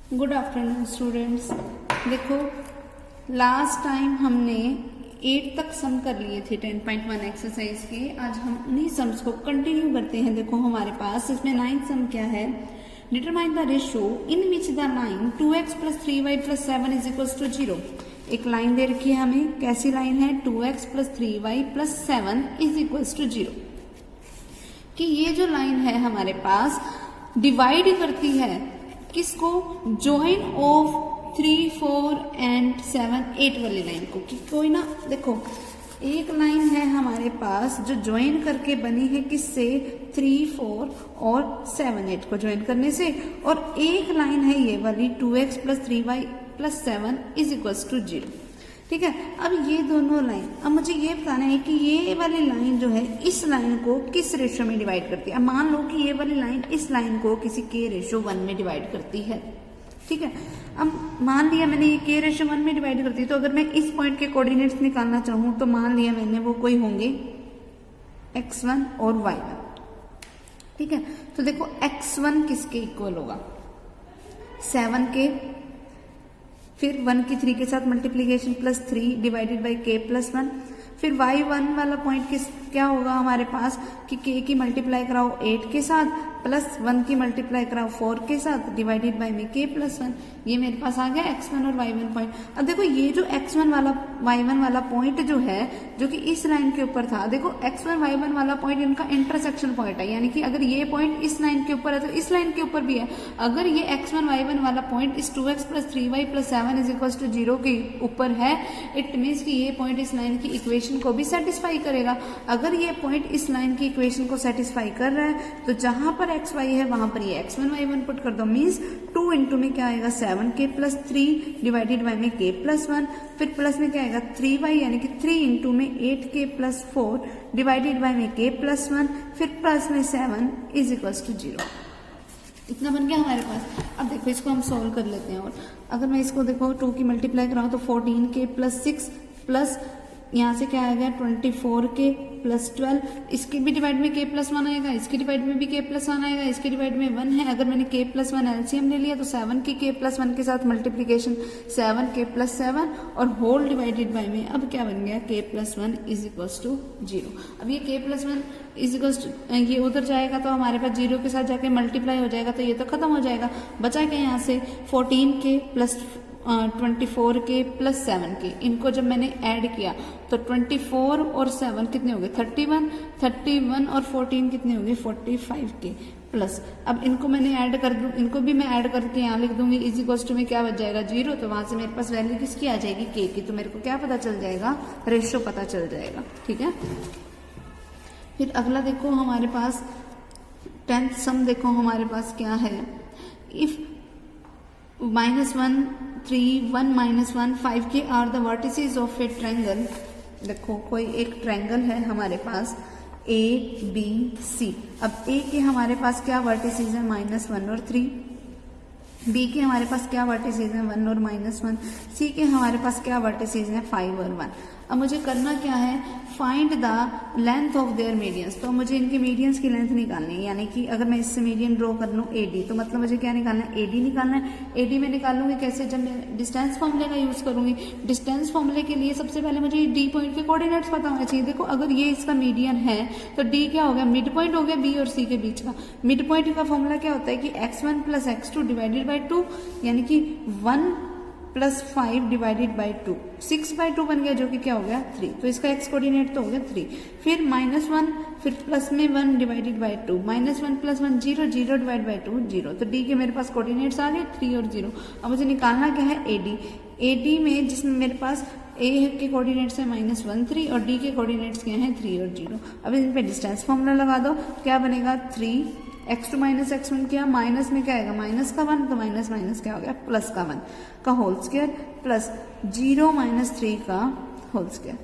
Good afternoon students. देखो last time हमने 8 तक सम कर लिए थे 10.1 एक्सरसाइज के। आज हम उन्हीं सम्स को कंटिन्यू करते हैं। देखो हमारे पास इसमें 9th सम क्या है, determine the ratio in which the line 2x + 3y + 7 = 0। एक लाइन दे रखी है हमें, कैसी लाइन है, 2x + 3y + 7 = 0। कि ये जो लाइन है हमारे पास डिवाइड करती है किसको, जॉइन ऑफ 3, 4 एंड 7, 8 वाली लाइन को। कि कोई ना, देखो एक लाइन है हमारे पास जो ज्वाइन करके बनी है किससे, 3, 4 और 7, 8 को ज्वाइन करने से, और एक लाइन है ये वाली 2x + 3y + 7 = 0। ठीक है। अब ये दोनों लाइन, अब मुझे ये बताना है कि ये वाली लाइन जो है इस लाइन को किस रेशियो में डिवाइड करती है। अब मान लो कि ये वाली लाइन इस लाइन को किसी k/1 में डिवाइड करती है। ठीक है। अब मान लिया मैंने ये k/1 में डिवाइड करती है, तो अगर मैं इस पॉइंट के कोऑर्डिनेट्स निकालना चाहूं तो मान लिया मैंने वो कोई होंगे x1 और y1। ठीक है। तो देखो x1 किसके इक्वल होगा, 7 के, फिर 1 की 3 के साथ मल्टीप्लीकेशन +3 डिवाइडेड बाई k + 1। फिर y1 वाला पॉइंट क्या होगा हमारे पास कि k की मल्टीप्लाई कराओ 8 के साथ प्लस 1 की मल्टीप्लाई कराओ 4 के साथ डिवाइडेड बाई में k + 1। ये मेरे पास आ गया x1 और y1 पॉइंट। अब देखो ये जो x1 वाला y1 वाला पॉइंट जो है, जो कि इस लाइन के ऊपर था, देखो x1 y1 वाला पॉइंट इनका इंटरसेक्शन पॉइंट है। यानी कि अगर ये पॉइंट इस लाइन के ऊपर है तो इस लाइन के ऊपर भी है। अगर ये x1 y1 वाला पॉइंट इस 2x + 3y + 7 = 0 के ऊपर है, इट मीन्स कि ये पॉइंट इस लाइन की इक्वेशन को भी सेटिस्फाई करेगा। अगर ये पॉइंट इस लाइन की इक्वेशन को सेटिस्फाई कर रहा है तो जहां पर x y है वहां पर ये x1 y1 पुट कर दो। मीन्स 2 इंटू में क्या आएगा, 7k + 3 डिवाइडेड बाई में k + 1। फिर प्लस में क्या आएगा 3y, यानी कि 3 इंटू में 8k + 4 डिवाइडेड बाई में k + 1। फिर प्लस में 7 = 0। इतना बन गया हमारे पास। अब देखो इसको हम सॉल्व कर लेते हैं। और अगर मैं इसको देखो 2 की मल्टीप्लाई कराऊं तो 14k + 6 प्लस यहाँ से क्या आएगा 24k + 12। इसके भी डिवाइड में k + 1 आएगा, इसके डिवाइड में भी k + 1 आएगा, इसके डिवाइड में 1 है। अगर मैंने k + 1 एलसीएम ले लिया तो 7 की k + 1 के साथ मल्टीप्लीकेशन 7k + 7 और होल डिवाइडेड बाय में अब क्या बन गया, k + 1 = 0। अब ये k + 1 ये उधर जाएगा तो हमारे पास 0 के साथ जाके मल्टीप्लाई हो जाएगा, तो ये तो खत्म हो जाएगा। बचा क्या यहाँ से 14k + 24k + 7k। इनको जब मैंने ऐड किया तो 24 और 7 कितने हो गए 31 और 14 कितने हो गए 45k प्लस। अब इनको मैंने ऐड कर दूं, इनको भी मैं ऐड करके यहाँ लिख दूंगी = में क्या बच जाएगा 0। तो वहां से मेरे पास वैल्यू किसकी आ जाएगी, k की। तो मेरे को क्या पता चल जाएगा, रेशियो पता चल जाएगा। ठीक है। फिर अगला देखो हमारे पास 10th सम देखो हमारे पास क्या है, if -1 3 1 -1 5k are the vertices of a triangle. देखो कोई एक ट्रायंगल है हमारे पास ABC। अब A के हमारे पास क्या वर्टिसेस है, -1 और 3। B के हमारे पास क्या वर्टिसेस हैं, 1 और -1। C के हमारे पास क्या वर्टिसेस हैं, 5 और 1। अब मुझे करना क्या है, find the length of their medians. तो मुझे इनके मीडियंस की लेंथ निकालनी है। यानी कि अगर मैं इससे मीडियन ड्रॉ कर लूँ AD, तो मतलब मुझे क्या निकालना है, AD निकालना है। AD में निकालूंगी कैसे, जब मैं डिस्टेंस फॉर्मूले का यूज करूंगी। डिस्टेंस फॉर्मूले के लिए सबसे पहले मुझे D पॉइंट के कोऑर्डिनेट्स पता होने चाहिए। देखो अगर ये इसका मीडियन है तो D क्या हो गया, मिड पॉइंट हो गया B और C के बीच का। मिड पॉइंट का फॉर्मूला क्या होता है कि x1 + x2 डिवाइडेड बाई 2, यानी कि 1 + 5 डिवाइडेड बाई 2, 6/2 बन गया, जो कि क्या हो गया 3। तो इसका x कोऑर्डिनेट तो हो गया 3। फिर -1, फिर प्लस में 1 डिवाइडेड बाई 2, -1 + 1 0, 0 डिवाइड बाई 2 0। तो D के मेरे पास कोऑर्डिनेट्स आ गए 3 और 0। अब मुझे निकालना क्या है AD में, जिसमें मेरे पास A के कोऑर्डिनेट्स है -1 3 और D के कोऑर्डिनेट्स क्या हैं 3 और 0। अब इन पे डिस्टेंस फॉर्मूला लगा दो, क्या बनेगा 3 x2 - x1 किया, माइनस में क्या आएगा माइनस का 1, तो माइनस माइनस क्या हो गया प्लस का 1 का होल स्क्वायर प्लस 0 - 3 का होल स्क्वायर।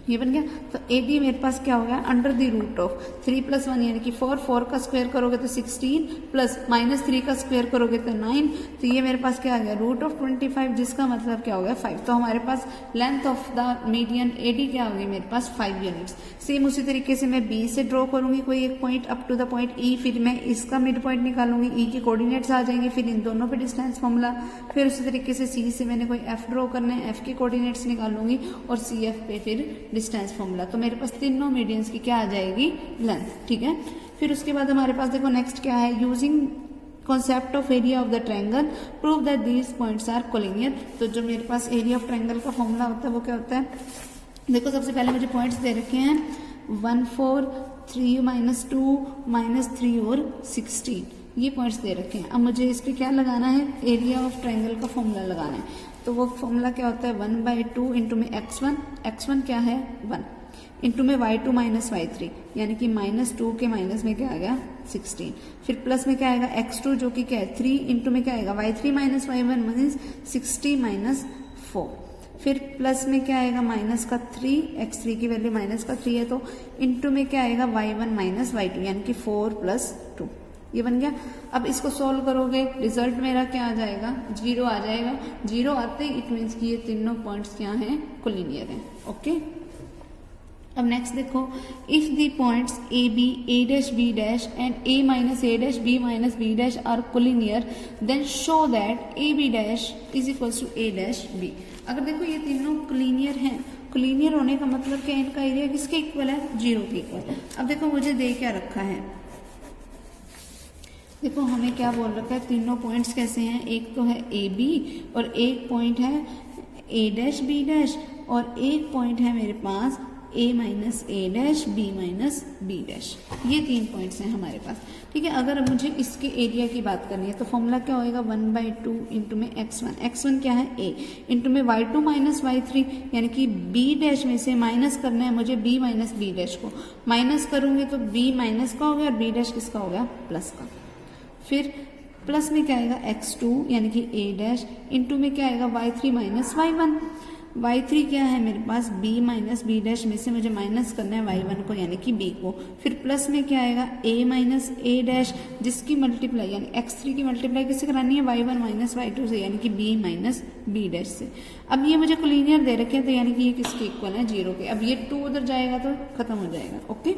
ये बन गया। तो ए डी मेरे पास क्या हो गया, अंडर द रूट ऑफ 3 + 1 यानी कि 4, 4 का स्क्वायर करोगे तो 16 प्लस -3 का स्क्वायर करोगे तो 9, तो ये मेरे पास क्या आ गया, रूट ऑफ 25, जिसका मतलब क्या हो गया 5। तो हमारे पास length of the median A D क्या होगी मेरे पास 5 यूनिट्स। सेम उसी तरीके से मैं बी से ड्रॉ करूंगी कोई एक point up to the point E, फिर मैं इसका मिड पॉइंट निकालूंगी, ई के कोऑर्डिनेट्स आ जाएंगे, फिर इन दोनों पे डिस्टेंस फॉर्मूला, फिर उसी तरीके से सी से मैंने कोई एफ ड्रॉ करना है, एफ के कोऑर्डिनेट्स निकालूंगी और सी एफ पे फिर डिस्टेंस फॉर्मूला। तो मेरे पास तीनों मीडियंस की क्या आ जाएगी, लेंथ, ठीक है। फिर उसके बाद हमारे पास देखो नेक्स्ट क्या है, using concept of area of the triangle prove that these points are collinear. तो जो मेरे पास एरिया ऑफ ट्रायंगल का फॉर्मूला होता है वो क्या होता है, देखो सबसे पहले मुझे पॉइंट्स दे रखे हैं 1, 4, 3 - 2 -3 और 16, ये पॉइंट्स दे रखे हैं। अब मुझे इस पे क्या लगाना है, एरिया ऑफ ट्रायंगल का फॉर्मूला लगाना है। तो वो फॉर्मूला क्या होता है, 1/2 इंटू में x1 क्या है 1 इंटू में y2 - y3 यानी कि -2 के माइनस में क्या आ गया 16, फिर प्लस में क्या आएगा x2 जो कि क्या है 3 इंटू में क्या आएगा y3 - y1 मीन्स 60 - 4, फिर प्लस में क्या आएगा माइनस का 3, x3 की वैल्यू -3 है तो इंटू में क्या आएगा y1 - y2 यानी कि 4 + 2, ये बन गया। अब इसको सॉल्व करोगे रिजल्ट मेरा क्या आ जाएगा, 0 आ जाएगा। 0 आते ही इट मीन्स कि ये तीनों पॉइंट्स क्या हैं, कोलिनियर हैं। ओके, अब नेक्स्ट देखो, if the points A B, A dash B dash and A minus A dash B minus B dash are collinear then show that A B dash is equal to A dash B. अगर देखो ये तीनों collinear हैं, collinear होने का मतलब क्या, इनका एरिया किसके इक्वल है, 0 के इक्वल। अब देखो मुझे दे क्या रखा है, देखो हमें क्या बोल रखा है, तीनों पॉइंट्स कैसे हैं, एक तो है ए बी और एक पॉइंट है ए डैश बी डैश और एक पॉइंट है मेरे पास A minus A dash B minus B dash, ये 3 पॉइंट्स हैं हमारे पास, ठीक है। अगर मुझे इसके एरिया की बात करनी है तो फॉर्मूला क्या होएगा, 1/2 इंटू में x1 क्या है a इंटू में y2 - y3 यानी कि b डैश में से माइनस करना है मुझे b माइनस बी डैश को, माइनस करूंगी तो b माइनस का हो गया और b डैश किसका हो गया, प्लस का। फिर प्लस में क्या आएगा x2 यानी कि a डैश इंटू में क्या आएगा y3 - y1, y3 क्या है मेरे पास b माइनस बी डैश में से मुझे माइनस करना है y1 को यानी कि b को, फिर प्लस में क्या आएगा a माइनस a डैश जिसकी मल्टीप्लाई यानी x3 की मल्टीप्लाई किससे करानी है, y1 - y2 से यानी कि b माइनस बी डैश से। अब ये मुझे कोलिनियर दे रखे हैं तो यानी कि ये किसके इक्वल है, 0 के। अब ये 2 उधर जाएगा तो खत्म हो जाएगा। ओके,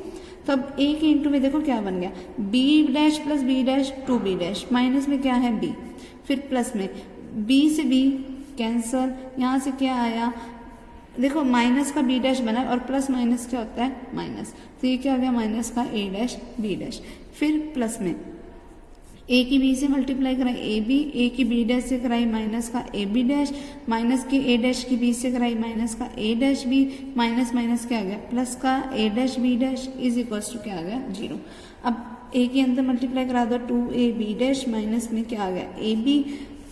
तो अब a के इंटू में देखो क्या बन गया, b dash plus b dash 2b dash minus में क्या है b, फिर प्लस में b से b कैंसल, यहाँ से क्या आया, देखो माइनस का बी डैश बना और प्लस माइनस क्या होता है माइनस, तो ये क्या आ गया माइनस का ए डैश बी डैश, फिर प्लस में ए की बी से मल्टीप्लाई कराई ए बी, ए की बी डैश से कराई माइनस का ए बी डैश, माइनस की ए डैश की बी से कराई माइनस का A dash B, minus minus क्या आ गया प्लस का A dash B dash is equals to क्या आ गया 0। अब ए के अंदर मल्टीप्लाई करा दो 2ab डैश माइनस में क्या आ गया ए बी,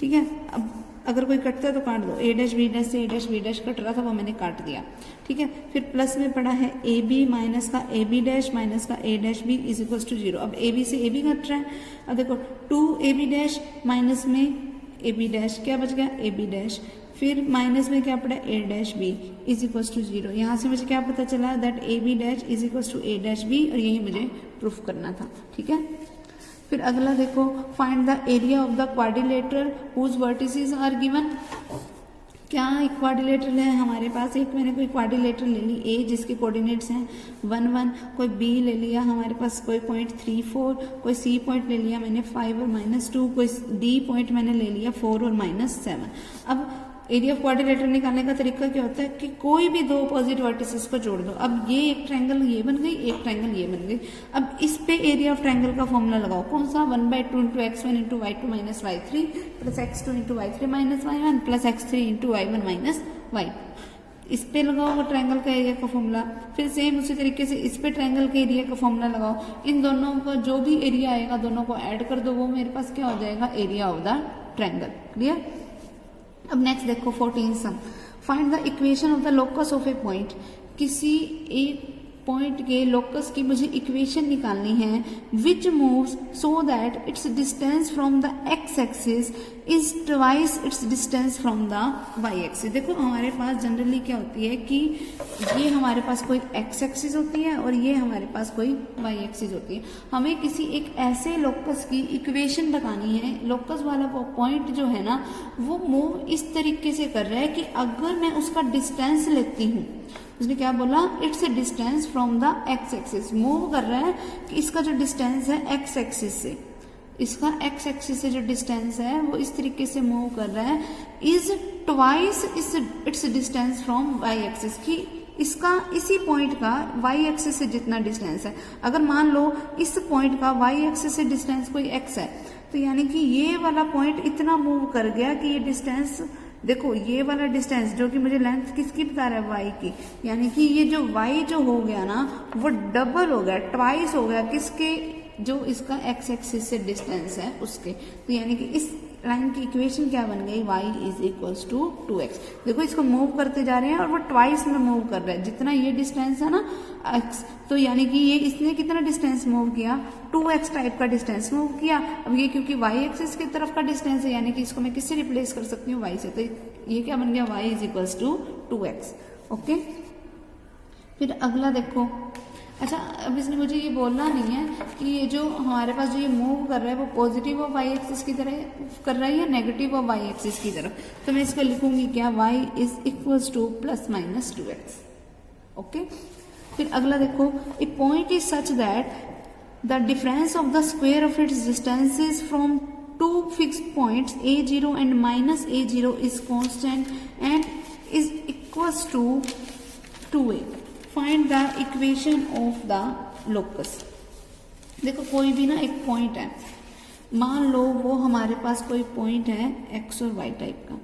ठीक है। अब अगर कोई कटता है तो काट दो, ए डैश बी डैश से ए डैश बी डैश कट रहा था वो मैंने काट दिया, ठीक है। फिर प्लस में पड़ा है ए बी माइनस का ए बी डैश माइनस का A dash B is equal to 0। अब ए बी से ए बी कट रहा है, अब देखो 2ab डैश माइनस में ए बी डैश क्या बच गया ए बी डैश, फिर माइनस में क्या पड़ा A dash B is equal to 0। यहाँ से मुझे क्या पता चला that A B dash is equal to A dash B, और यही मुझे प्रूफ करना था, ठीक है। फिर अगला देखो, find the area of the quadrilateral whose vertices are given. क्या एक क्वाड्रिलेटरल है हमारे पास, एक मैंने कोई क्वाड्रिलेटरल ले ली ए जिसके कोऑर्डिनेट्स हैं 1, 1, कोई बी ले लिया हमारे पास कोई पॉइंट 3, 4, कोई सी पॉइंट ले लिया मैंने 5 और -2, कोई डी पॉइंट मैंने ले लिया 4 और -7। अब एरिया ऑफ क्वाड्रिलेटरल निकालने का तरीका क्या होता है कि कोई भी 2 अपोजिट वर्टिसेस को जोड़ दो। अब ये एक ट्रायंगल ये बन गई, एक ट्रायंगल ये बन गई। अब इस पे एरिया ऑफ ट्रायंगल का फॉर्मूला लगाओ, कौन सा, 1/2 into x1 into y2 minus y3 plus x2 into y3 minus y1 plus x3 into y1 minus y2। इस पे लगाओ वो ट्रायंगल का एरिया का फॉर्मूला, फिर सेम उसी तरीके से इस पे ट्रायंगल के एरिया का फॉर्मूला लगाओ। इन दोनों का जो भी एरिया आएगा दोनों को ऐड कर दो, वो मेरे पास क्या हो जाएगा area of the triangle. Clear. अब नेक्स्ट देखो 14 sum, find the equation of the locus of a point. किसी एक पॉइंट के लोकस की मुझे इक्वेशन निकालनी है which moves so that its distance from the X axis is twice its distance from the Y axis. देखो हमारे पास generally क्या होती है कि ये हमारे पास कोई एक्स एक्सिस होती है और ये हमारे पास कोई वाई एक्सिस होती है। हमें किसी एक ऐसे लोकस की इक्वेशन बतानी है, लोकस वाला वो पॉइंट जो है ना वो मूव इस तरीके से कर रहा है कि अगर मैं उसका डिस्टेंस लेती हूँ, उसने क्या बोला, it's a distance from the X axis, move कर रहा है कि इसका जो डिस्टेंस है एक्स एक्सिस से, इसका एक्स एक्सिस से जो डिस्टेंस है वो इस तरीके से मूव कर रहा है, is twice its distance from Y axis, की इसका इसी पॉइंट का वाई एक्सिस से जितना डिस्टेंस है। अगर मान लो इस पॉइंट का वाई एक्सिस से डिस्टेंस कोई एक्स है, तो यानी कि ये वाला पॉइंट इतना मूव कर गया कि ये डिस्टेंस, देखो ये वाला डिस्टेंस जो कि मुझे लेंथ किसकी बता रहा है, वाई की, यानी कि ये जो वाई जो हो गया ना वो डबल हो गया, ट्वाइस हो गया किसके, जो इसका एक्स एक्सिस से डिस्टेंस है उसके। तो यानी कि इस लाइन की इक्वेशन क्या बन गई, y is equals to 2x। देखो इसको मूव करते जा रहे हैं और वो ट्वाइस में मूव कर रहा है, जितना ये डिस्टेंस है ना x, तो यानी कि ये इसने कितना डिस्टेंस मूव किया, 2x टाइप का डिस्टेंस मूव किया। अब ये क्योंकि y एक्सिस की तरफ का डिस्टेंस है, यानी कि इसको मैं किससे रिप्लेस कर सकती हूँ, y से, तो ये क्या बन गया, y is equals to 2x। Okay, फिर अगला देखो, अच्छा अब इसने मुझे ये बोलना नहीं है कि ये जो हमारे पास जो ये मूव कर रहा है वो पॉजिटिव ऑफ वाई एक्सिस की तरह कर रहा है या नेगेटिव ऑफ वाई एक्सिस की तरफ, तो मैं इसको लिखूंगी क्या, y is equals to plus minus 2x। Okay, फिर अगला देखो, a point is such that the difference of the square of its distances from two fixed points a0 and minus a0 is constant and is equals to 2a। Find the equation of the locus. देखो कोई भी ना एक point है, मान लो वो हमारे पास कोई पॉइंट है एक्स और वाई टाइप का,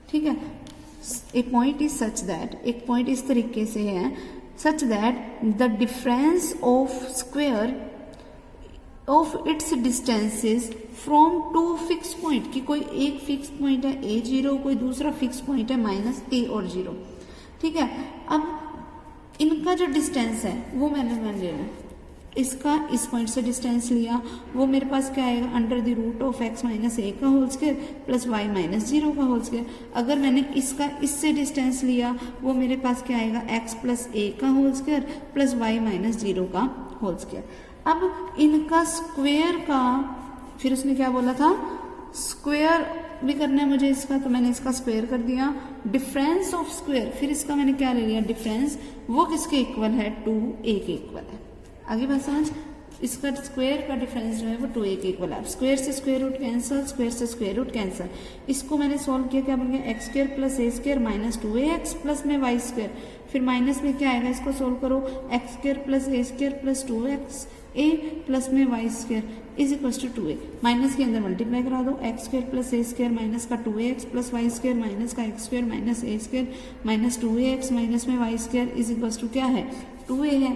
ठीक है, a point is such that, एक पॉइंट इस तरीके से है, such that the difference of square of its distances from two fix point, की कोई एक फिक्स पॉइंट है a0, कोई दूसरा फिक्स पॉइंट है माइनस a और 0, ठीक है। अब इनका जो डिस्टेंस है वो मैंने मान लिया, इसका इस पॉइंट से डिस्टेंस लिया, वो मेरे पास क्या आएगा, under the root of x minus A का whole square plus y minus 0 का होल स्क्वायर। अगर मैंने इसका इससे डिस्टेंस लिया, वो मेरे पास क्या आएगा, x प्लस ए का whole square plus y minus 0 का होल स्क्वायर। अब इनका स्क्वायर का, फिर उसने क्या बोला था, स्क्वायर भी करना है मुझे इसका, तो मैंने इसका स्क्वायर कर दिया, डिफरेंस ऑफ स्क्वायर, फिर इसका मैंने क्या ले लिया, डिफरेंस, वो किसके इक्वल है, 2a के इक्वल है। आगे बात समझ, इसका स्क्वायर का डिफरेंस जो है वो 2a के इक्वल है। स्क्वायर से स्क्वायर रूट कैंसल, स्क्वायर से स्क्वायर रूट कैंसल, इसको मैंने सॉल्व किया, क्या बन गया, X square plus A square minus 2ax plus में वाई स्क्वायर, फिर माइनस में क्या आएगा, इसको सोल्व करो, X square plus A square plus 2x A plus में Y square is equal to 2a, minus के अंदर मल्टीप्लाई करा दो, X square plus A square minus का 2ax plus Y square minus का X square minus A square minus 2ax minus में Y square is equal to क्या है, 2a है।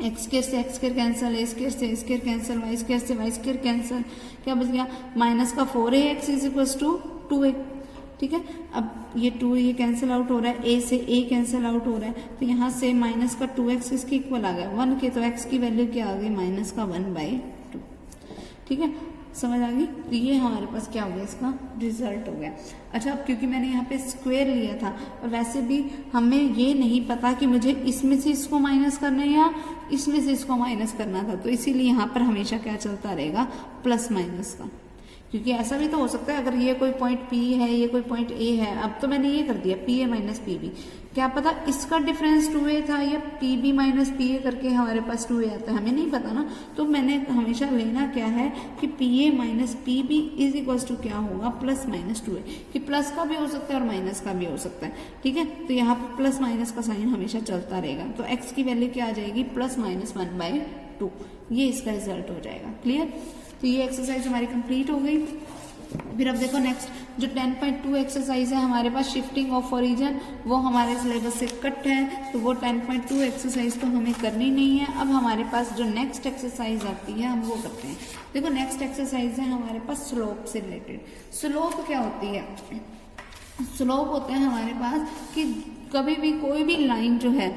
एक्स स्क्वायर से X square cancel, A square से A square cancel, Y square से Y square cancel, क्या बच गया, माइनस का 4ax is equal to 2a, ठीक है। अब ये 2 ये कैंसिल आउट हो रहा है, a से a कैंसिल आउट हो रहा है, तो यहाँ से माइनस का 2x इसके इक्वल आ गया 1 के, तो x की वैल्यू क्या आ गई, माइनस का 1/2, ठीक है, समझ आ गई। तो ये हमारे पास क्या हो गया, इसका रिजल्ट हो गया। अच्छा, अब क्योंकि मैंने यहाँ पे स्क्वायर लिया था और वैसे भी हमें ये नहीं पता कि मुझे इसमें से इसको माइनस करना है या इसमें से इसको माइनस करना था, तो इसीलिए यहाँ पर हमेशा क्या चलता रहेगा, प्लस माइनस का, क्योंकि ऐसा भी तो हो सकता है अगर ये कोई पॉइंट P है, ये कोई पॉइंट A है, अब तो मैंने ये कर दिया PA माइनस PB, क्या पता इसका डिफरेंस 2a था या PB माइनस PA करके हमारे पास 2a आता है, हमें नहीं पता ना, तो मैंने हमेशा लेना क्या है कि PA minus PB is equal to क्या होगा, प्लस माइनस 2a, कि प्लस का भी हो सकता है और माइनस का भी हो सकता है, ठीक है। तो यहाँ पर प्लस माइनस का साइन हमेशा चलता रहेगा, तो x की वैल्यू क्या आ जाएगी, प्लस माइनस 1/2, ये इसका रिजल्ट हो जाएगा। क्लियर, तो ये एक्सरसाइज हमारी कंप्लीट हो गई। फिर अब देखो नेक्स्ट जो 10.2 एक्सरसाइज है हमारे पास, शिफ्टिंग ऑफ ओरिजिन, वो हमारे सिलेबस से कट है, तो वो 10.2 एक्सरसाइज तो हमें करनी नहीं है। अब हमारे पास जो नेक्स्ट एक्सरसाइज आती है हम वो करते हैं। देखो नेक्स्ट एक्सरसाइज है हमारे पास स्लोप से रिलेटेड। स्लोप क्या होती है, स्लोप होते हैं हमारे पास कि कभी भी कोई भी लाइन जो है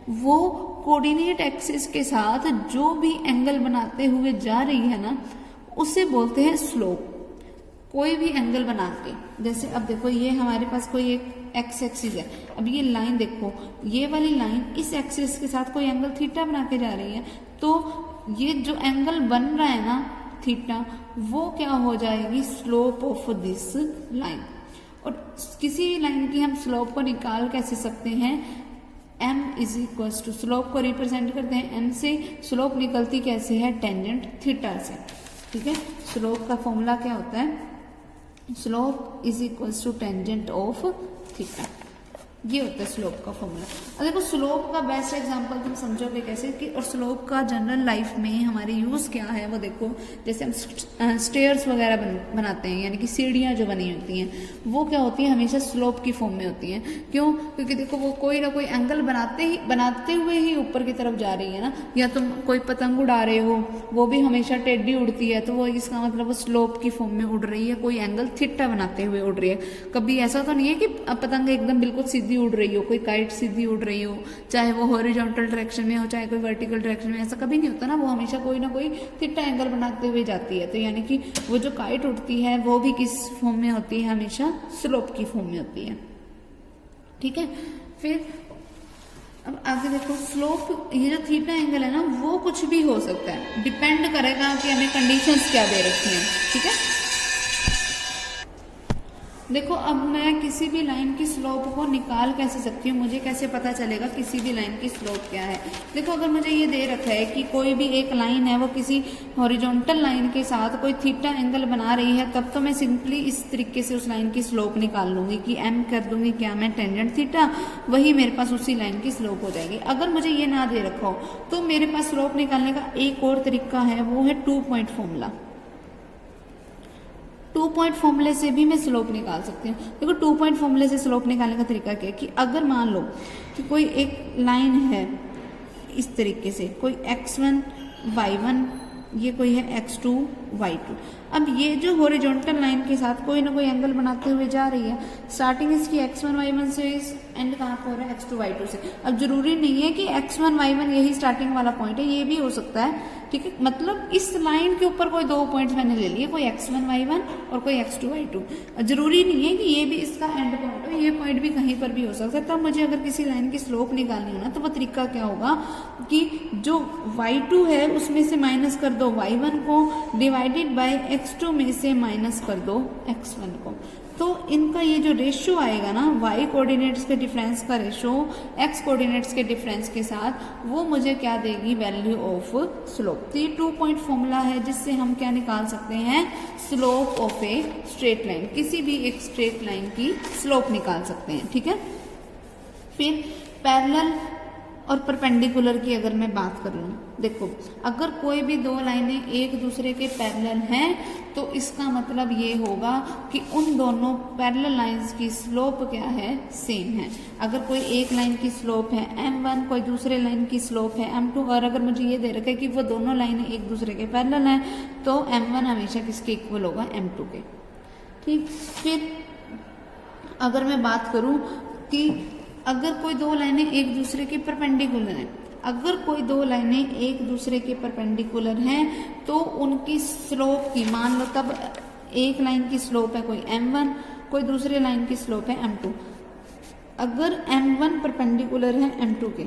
वो कोऑर्डिनेट एक्सिस के साथ जो भी एंगल बनाते हुए जा रही है ना, उसे बोलते हैं स्लोप। कोई भी एंगल बना के, जैसे अब देखो ये हमारे पास कोई एक एक्स एक्सिस है, अब ये लाइन देखो, ये वाली लाइन इस एक्सिस के साथ कोई एंगल थीटा बना के जा रही है, तो ये जो एंगल बन रहा है ना थीटा, वो क्या हो जाएगी, स्लोप ऑफ दिस लाइन। और किसी भी लाइन की हम स्लोप को निकाल कैसे सकते हैं, m is equal to, slope को रिप्रेजेंट करते हैं m से, स्लोप निकलती कैसे है, टेंजेंट थीटा से। ठीक है, स्लोप का फॉर्मूला क्या होता है, slope is equal to tangent of theta, ये होता है स्लोप का फॉर्मूला। अब देखो स्लोप का बेस्ट एग्जांपल तुम समझोगे कैसे कि, और स्लोप का जनरल लाइफ में हमारे यूज क्या है वो देखो, जैसे हम स्टेयर्स वगैरह बनाते हैं, यानी कि सीढ़ियाँ जो बनी होती हैं वो क्या होती है, हमेशा स्लोप की फॉर्म में होती हैं। क्यों, क्योंकि देखो वो कोई ना कोई एंगल बनाते हुए ही ऊपर की तरफ जा रही है ना, या तुम कोई पतंग उड़ा रहे हो वो भी हमेशा टेढ़ी उड़ती है, तो वो इसका मतलब वो स्लोप की फॉर्म में उड़ रही है, कोई एंगल थीटा बनाते हुए उड़ रही है। कभी ऐसा तो नहीं है कि पतंग एकदम बिल्कुल सीधी उड़ रही हो, कोई काइट सीधी उड़ रही हो, चाहे वो हॉरिजॉन्टल डायरेक्शन में हो चाहे कोई वर्टिकल डायरेक्शन में, ऐसा कभी नहीं होता ना, वो हमेशा कोई ना कोई थीटा एंगल बनाते हुए जाती है। तो यानी कि वो जो काइट उड़ती है वो भी किस फॉर्म में होती है, हमेशा स्लोप की फॉर्म में होती है। ठीक है, फिर अब आगे देखो स्लोप, ये जो थीटा एंगल है ना वो कुछ भी हो सकता है, डिपेंड करेगा कि हमें कंडीशंस क्या दे रखी हैं। ठीक है, देखो अब मैं किसी भी लाइन की स्लोप को निकाल कैसे सकती हूँ, मुझे कैसे पता चलेगा किसी भी लाइन की स्लोप क्या है। देखो अगर मुझे ये दे रखा है कि कोई भी एक लाइन है वो किसी हॉरिजॉन्टल लाइन के साथ कोई थीटा एंगल बना रही है, तब तो मैं सिंपली इस तरीके से उस लाइन की स्लोप निकाल लूंगी कि m कर दूंगी क्या मैं टेंजेंट थीटा, वही मेरे पास उसी लाइन की स्लोप हो जाएगी। अगर मुझे ये ना दे रखा हो तो मेरे पास स्लोप निकालने का एक और तरीका है, वो है 2 पॉइंट फॉर्मूला। 2 पॉइंट फॉर्मूले से भी मैं स्लोप निकाल सकती हूँ। देखो 2 पॉइंट फॉर्मूले से स्लोप निकालने का तरीका क्या है कि अगर मान लो कि कोई एक लाइन है इस तरीके से, कोई x1 y1, ये कोई है x2 y2। अब ये जो हॉरिजॉन्टल लाइन के साथ कोई ना कोई एंगल बनाते हुए जा रही है, स्टार्टिंग इसकी x1 y1 से, एंड कहाँ पर हो रहा है x2 y2 से। अब जरूरी नहीं है कि x1 y1 यही स्टार्टिंग वाला पॉइंट है, ये भी हो सकता है। ठीक है, मतलब इस लाइन के ऊपर कोई 2 पॉइंट्स मैंने ले लिए, कोई x1 y1 और कोई x2 y2। जरूरी नहीं है कि ये भी इसका एंड पॉइंट हो, ये पॉइंट भी कहीं पर भी हो सकता है। तब मुझे अगर किसी लाइन की स्लोप निकालनी हो ना, तो वो तरीका क्या होगा कि जो y2 है उसमें से माइनस कर दो y1 को, डिवाइडेड बाय x2 में से माइनस कर दो x1 को। तो इनका ये जो रेशियो आएगा ना, y कोऑर्डिनेट्स के डिफरेंस का रेशियो x कोऑर्डिनेट्स के डिफरेंस के साथ, वो मुझे क्या देगी, वैल्यू ऑफ स्लोप। तो ये 2 पॉइंट फॉर्मूला है जिससे हम क्या निकाल सकते हैं, slope of a straight line, किसी भी एक स्ट्रेट लाइन की स्लोप निकाल सकते हैं। ठीक है, फिर पैरेलल और परपेंडिकुलर की अगर मैं बात कर लूँ, देखो अगर कोई भी 2 लाइनें एक दूसरे के पैरेलल हैं तो इसका मतलब ये होगा कि उन दोनों पैरेलल लाइंस की स्लोप क्या है, सेम है। अगर कोई एक लाइन की स्लोप है m1, कोई दूसरे लाइन की स्लोप है m2, और अगर मुझे ये दे रखा है कि वो दोनों लाइनें एक दूसरे के पैरेलल हैं, तो m1 हमेशा किसके इक्वल होगा, m2 के। ठीक, फिर अगर मैं बात करूँ कि अगर कोई 2 लाइनें एक दूसरे के परपेंडिकुलर हैं, अगर कोई 2 लाइनें एक दूसरे के परपेंडिकुलर हैं तो उनकी स्लोप की, मान लो तब एक लाइन की स्लोप है कोई m1, कोई दूसरे लाइन की स्लोप है m2। अगर m1 परपेंडिकुलर है m2 के,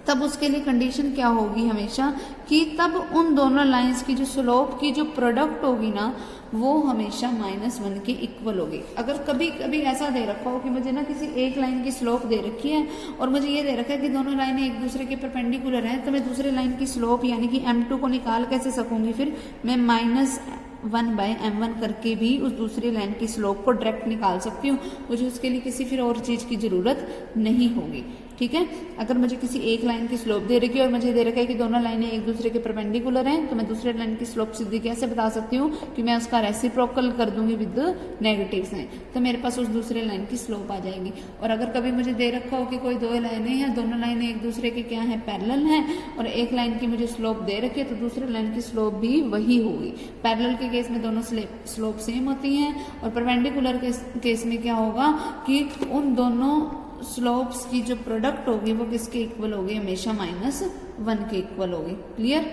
तब उसके लिए कंडीशन क्या होगी हमेशा कि तब उन दोनों लाइंस की जो स्लोप की जो प्रोडक्ट होगी ना, वो हमेशा -1 के इक्वल होगी। अगर कभी कभी ऐसा दे रखा हो कि मुझे ना किसी एक लाइन की स्लोप दे रखी है और मुझे ये दे रखा है कि दोनों लाइनें एक दूसरे के परपेंडिकुलर हैं, तो मैं दूसरे लाइन की स्लोप यानी कि m2 को निकाल कैसे सकूंगी, फिर मैं -1/m1 करके भी उस दूसरी लाइन की स्लोप को डायरेक्ट निकाल सकती हूँ। मुझे उसके लिए किसी फिर और चीज़ की ज़रूरत नहीं होगी। ठीक है, अगर मुझे किसी एक लाइन की स्लोप दे रखी है और मुझे दे रखा है कि दोनों लाइनें एक दूसरे के परपेंडिकुलर हैं, तो मैं दूसरे लाइन की स्लोप सीधी कैसे बता सकती हूँ कि मैं उसका रेसिप्रोकल कर दूंगी विद नेगेटिव साइन, तो मेरे पास उस दूसरे लाइन की स्लोप आ जाएगी। और अगर कभी मुझे दे रखा हो कि कोई 2 लाइनें हैं, दोनों लाइनें एक दूसरे के क्या हैं, पैरेलल हैं, और एक लाइन की मुझे स्लोप दे रखी है, तो दूसरे लाइन की स्लोप भी वही होगी। पैरेलल के केस में दोनों स्लोप सेम होती हैं, और परपेंडिकुलर के केस में क्या होगा कि उन दोनों स्लोप्स की जो प्रोडक्ट होगी वो किसके इक्वल होगी, हमेशा -1 के इक्वल होगी। क्लियर।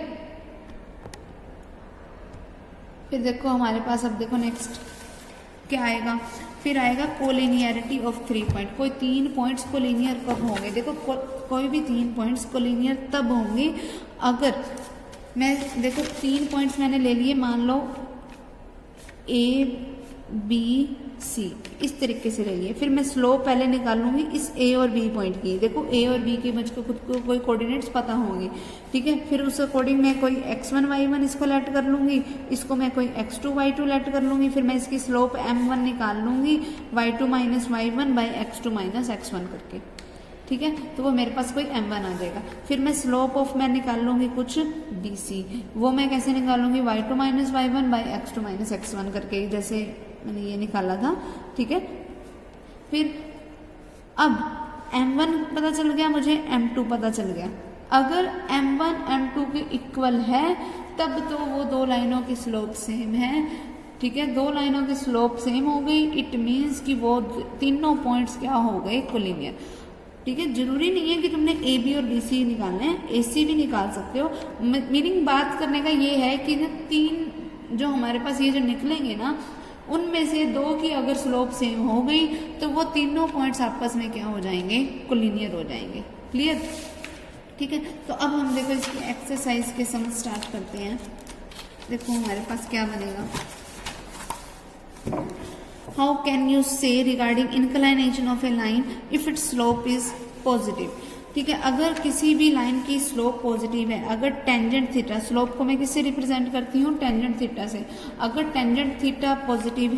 फिर देखो हमारे पास, अब देखो नेक्स्ट क्या आएगा, फिर आएगा कोलिनियरिटी ऑफ 3 पॉइंट। कोई 3 पॉइंट्स कोलिनियर कब होंगे, देखो कोई भी 3 पॉइंट्स कोलिनियर तब होंगे अगर मैं, देखो 3 पॉइंट्स मैंने ले लिए, मान लो A B C, इस तरीके से ले लिए। फिर मैं स्लोप पहले निकाल लूंगी इस A और B पॉइंट की। देखो A और B के मुझको खुद को कोई कोऑर्डिनेट्स पता होंगे, ठीक है। फिर उस अकॉर्डिंग मैं कोई x1 y1 इसको लेट कर लूंगी, इसको मैं कोई x2 y2 लेट कर लूंगी। फिर मैं इसकी स्लोप m1 निकाल लूंगी y2 minus y1 by x2 minus x1 करके, ठीक है। तो वो मेरे पास कोई m1 आ जाएगा। फिर मैं स्लोप ऑफ मैं निकाल लूंगी कुछ bc, वो मैं कैसे निकालूंगी y2 minus y1 by x2 minus x1 करके, जैसे मैंने ये निकाला था, ठीक है। फिर अब m1 पता चल गया मुझे, m2 पता चल गया। अगर m1 m2 के इक्वल है तब तो वो दो लाइनों की स्लोप सेम है, ठीक है। दो लाइनों की स्लोप सेम हो गई, इट मीन्स कि वो तीनों पॉइंट्स क्या हो गए, कोलिनियर, ठीक है। जरूरी नहीं है कि तुमने ए बी और बी सी निकालना है, ए सी भी निकाल सकते हो। मीनिंग बात करने का ये है कि ना 3 जो हमारे पास ये जो निकलेंगे ना, उनमें से 2 की अगर स्लोप सेम हो गई तो वो तीनों पॉइंट्स आपस में क्या हो जाएंगे, कोलिनियर हो जाएंगे। क्लियर, ठीक है। तो अब हम देखो इसकी एक्सरसाइज के सम स्टार्ट करते हैं। देखो हमारे पास क्या बनेगा, हाउ कैन यू से regarding inclination of A line if it's slope is positive, ठीक है। अगर किसी भी लाइन की स्लोप पॉजिटिव है, अगर टेंजेंट थीटा, स्लोप को मैं किससे रिप्रेजेंट करती हूँ, टेंजेंट थीटा से। अगर टेंजेंट थीटा पॉजिटिव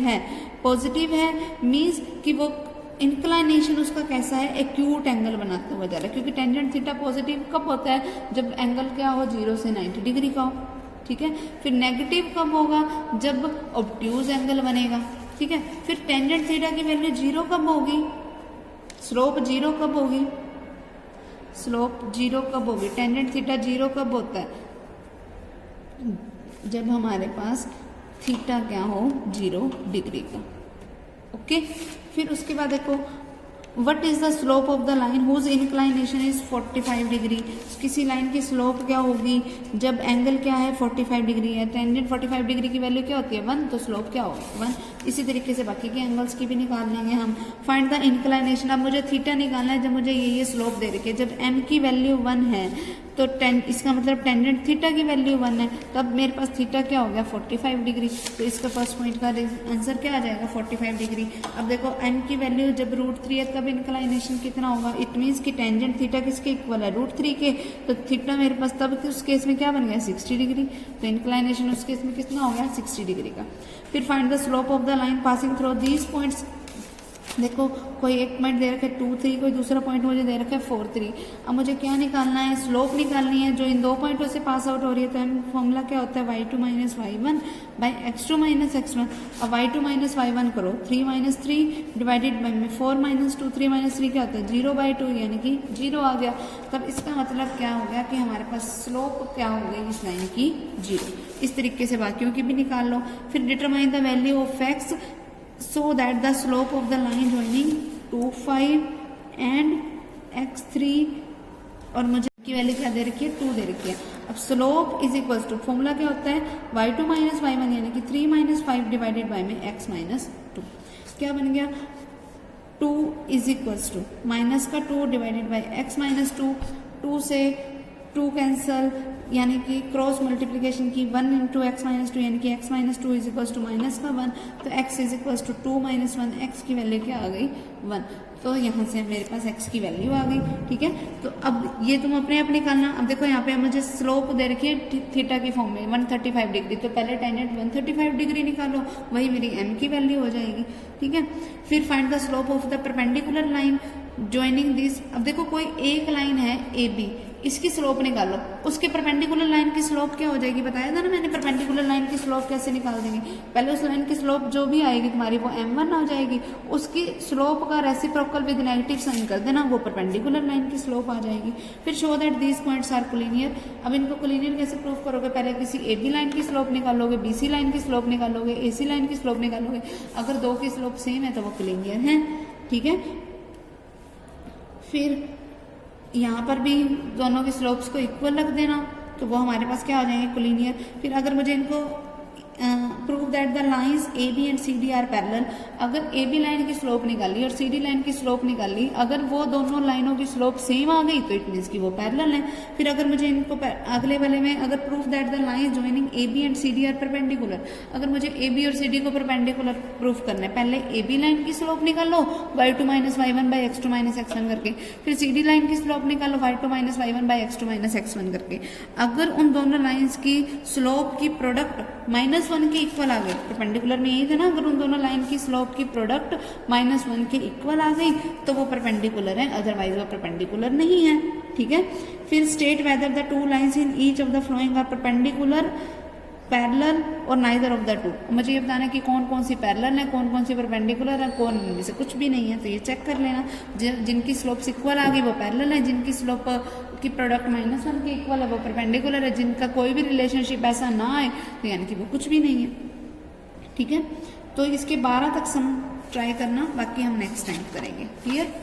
है मीन्स कि वो इंक्लाइनेशन उसका कैसा है, एक्यूट एंगल बनाता हुआ जा रहा है, क्योंकि टेंजेंट थीटा पॉजिटिव कब होता है, जब एंगल क्या हो, 0 से 90 डिग्री का हो, ठीक है। फिर नेगेटिव कब होगा, जब ऑब्ट्यूज एंगल बनेगा, ठीक है। फिर टेंजेंट थीटा की वैल्यू 0 कब होगी, स्लोप 0 कब होगी, स्लोप 0 कब होगी, टेंजेंट थीटा 0 कब होता है, जब हमारे पास थीटा क्या हो, 0 डिग्री का। ओके, फिर उसके बाद देखो what is the slope of the line whose inclination is 45 degree. किसी लाइन की स्लोप क्या होगी जब एंगल क्या है, 45 डिग्री है। टेंजेंट 45 डिग्री की वैल्यू क्या होती है, 1, तो स्लोप क्या होगी, 1। इसी तरीके से बाकी के एंगल्स की भी निकाल लेंगे हम। फाइंड द इंक्लाइनेशन, अब मुझे थीटा निकालना है जब मुझे ये स्लोप दे रखी है। जब m की वैल्यू 1 है तो इसका मतलब टेंजेंट थीटा की वैल्यू 1 है, तब मेरे पास थीटा क्या हो गया, 45 डिग्री। तो इसका फर्स्ट पॉइंट का आंसर क्या आ जाएगा, 45 डिग्री। अब देखो m की वैल्यू जब √3 है तब इंक्लाइनेशन कितना होगा, इट मीन्स कि टेंजेंट थीटा किसके इक्वल है, √3 के। तो थीटा मेरे पास तब उस केस में क्या बन गया, 60 डिग्री। तो इंक्लाइनेशन उस केस में कितना हो गया, 60 डिग्री का। फिर find the slope of the line passing through these points. देखो कोई एक पॉइंट दे रखा है 2, 3, कोई दूसरा पॉइंट मुझे दे रखा है 4, 3। अब मुझे क्या निकालना है, स्लोप निकालनी है जो इन 2 पॉइंटों से पास आउट हो रही है। तो फॉर्मूला क्या होता है, y2 minus y1 by x2 minus x1। अब y2 माइनस y1 करो, 3 माइनस 3 डिवाइडेड बाई में 4 माइनस 2, 3 माइनस 3 क्या होता है, 0/2, यानी कि 0 आ गया। तब इसका मतलब क्या हो गया कि हमारे पास स्लोप क्या हो गई इस लाइन की, 0। इस तरीके से बाकियों की भी निकाल लो। फिर determine the value of x so that the slope of the line joining 2, 5 and x3, और मुझे की वैल्यू क्या दे रखी है, 2 दे रखी है। अब slope is equal to, formula क्या होता है, y2 माइनस y1 यानी कि 3 माइनस 5 डिवाइडेड बाई में x माइनस 2। क्या बन गया, 2 इज इक्वल टू माइनस का 2 डिवाइडेड बाई x माइनस 2। 2 से 2 कैंसल, यानी कि क्रॉस मल्टीप्लीकेशन की 1 इंटू एक्स माइनस 2, यानी कि x minus 2 is equal to minus का 1। तो x is equal to 2 minus 1, x की वैल्यू क्या आ गई, 1। तो यहाँ से मेरे पास x की वैल्यू आ गई, ठीक है। तो अब ये तुम अपने आप निकालना। अब देखो यहाँ पे मुझे स्लोप दे रखी है थीटा की फॉर्म में 135 डिग्री, तो पहले टेंजेंट 135 डिग्री निकालो, वही मेरी m की वैल्यू हो जाएगी, ठीक है। फिर find the slope of the perpendicular line joining this. अब देखो कोई एक लाइन है AB, इसकी स्लोप निकालो, उसके परपेंडिकुलर लाइन की स्लोप क्या हो जाएगी, बताया था ना मैंने, परपेंडिकुलर लाइन की स्लोप कैसे निकाल देंगे। पहले उस लाइन की स्लोप जो भी आएगी तुम्हारी वो m1 हो जाएगी, उसकी स्लोप का रेसिप्रोकल विद नेगेटिव साइन कर देना, वो परपेंडिकुलर लाइन की स्लोप आ जाएगी। फिर show that these points are collinear. अब इनको कोलिनियर कैसे प्रूव करोगे, पहले किसी AB लाइन की स्लोप निकालोगे, BC लाइन की स्लोप निकालोगे, AC लाइन की स्लोप निकालोगे। अगर 2 की स्लोप सेम है तो वो कोलिनियर है, ठीक है। फिर यहाँ पर भी दोनों के स्लोप्स को इक्वल रख देना, तो वो हमारे पास क्या आ जाएंगे, कोलिनियर। फिर अगर मुझे इनको prove that the lines A B and C D are parallel, अगर ए बी लाइन की स्लोप निकाली और सी डी लाइन की स्लोप निकाली, अगर वो दोनों लाइनों की स्लोप सेम आ गई तो इट मीन्स कि वो पैरेलल है। फिर अगर मुझे इनको अगले वाले में अगर proof that the lines joining A B and C D are perpendicular, अगर मुझे ए बी और सी डी को परपेंडिकुलर प्रूफ करना है, पहले ए बी लाइन की स्लोप निकालो y2 minus y1 by x2 minus x1 करके, फिर सी डी लाइन की स्लोप निकालो y2 minus y1 by x2 minus x1 करके। अगर उन दोनों लाइन्स की स्लोप की प्रोडक्ट -1 के इक्वल आ गई, परपेंडिकुलर में यही था ना, अगर उन दोनों लाइन की स्लोप की प्रोडक्ट -1 के इक्वल आ गई तो वो परपेंडिकुलर है, अदरवाइज वो परपेंडिकुलर नहीं है। ठीक है। फिर state whether the two lines in each of the following are perpendicular, parallel और नाइदर ऑफ द टू। मुझे ये बताना है कि कौन कौन सी पैरेलल है, कौन कौन सी परपेंडिकुलर है, कौन में से कुछ भी नहीं है, तो ये चेक कर लेना। जिनकी स्लोप इक्वल आ गई वो पैरेलल है, जिनकी स्लोप की प्रोडक्ट -1 के इक्वल है वो परपेंडिकुलर है, जिनका कोई भी रिलेशनशिप ऐसा ना आए तो यानी कि वो कुछ भी नहीं है। ठीक है। तो इसके 12 तक सम ट्राई करना, बाकी हम नेक्स्ट टाइम करेंगे। क्लियर।